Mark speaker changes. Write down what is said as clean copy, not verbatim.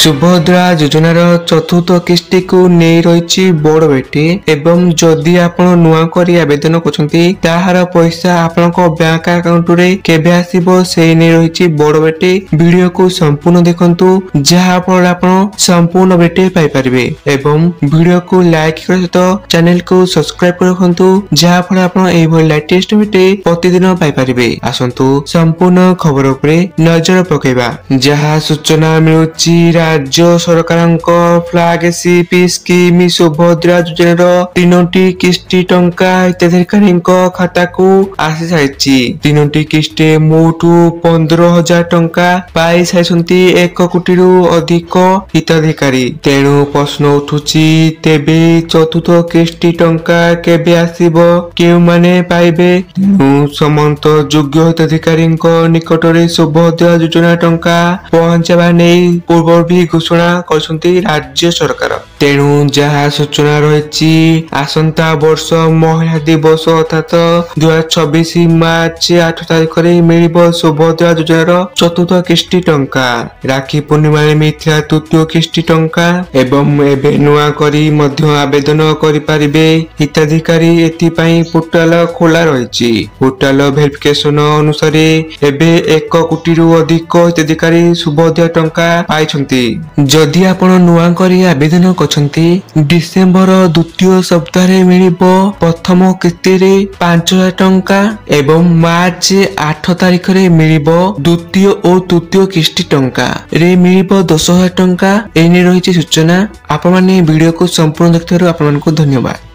Speaker 1: सुभद्रा योजनार चतुर्थ किस्ती को नहीं रही बड़ बेटी एवं जदि आपण नुआ करी आवेदन करछंती ताहार पैसा आपनक बैंक अकाउंट रे केबे आसीबो से नहीं रही बड़ बेटी वीडियो को संपूर्ण देखंतु जहा फल आपण संपूर्ण बेटी पाई परिबे एवं वीडियो को लाइक कर तो चैनल को सब्सक्राइब कर रखंतु जहा फल आपण एभल लेटेस्ट बेटी प्रतिदिन पाई परिबे। आसंतु संपूर्ण खबर उपरे नजर पकेबा जहा सूचना मिलुची राज्य सरकार फ्लैगशिप स्कीम सुभद्रा योजनार 3टी किस्ती टंका हिताधिकारी खाता को आसी सारी 3टी किस्ती मोटू 15,000 टंका पाई सारी 1 कोटी अधिक हिताधिकारी। तेणु प्रश्न उठुची तेबे चतुर्थ किस्ती टंका केबे आसीबो केउ माने पाइबे। तेणु समस्त योग्य हिताधिकारी निकटरे सुभद्रा योजना टंका पहुंचाबा नहीं पूर्व भी घोषणा करछंती राज्य सरकार। तेणु जहा सूचना रही आसंता वर्ष महिला दिवस अर्थात 2026 मार्च 8 तारिख रे मिलिबो सुभद्रा योजनार चतुर्थ किस्ती टंका। राखी पूर्णिमा रे मिथिला तृतीय किस्ती टंका एवं एबे नुआ करी मध्य आवेदन करि परिबे हिताधिकारी। एथि पई पोर्टल खोला रही पोर्टल वेरिफिकेशन अनुसार एबे 1 कोटी अधिक हिताधिकारी सुभद्रा टंका पाइछंती। जदि आपण नुआ करी आवेदन करछंती डिसेंबर द्वितीय सप्ताह रे मिलिबो प्रथम किस्ती रे 5,000 टंका एवं मार्च 8 तारिख रे मिलिबो द्वितीय और तृतीय किस्ती टंका रे मिलिबो 10,000 टंका। एने रही सूचना। आपण माने वीडियो को संपूर्ण देखथिबारु आपण मानकु धन्यवाद।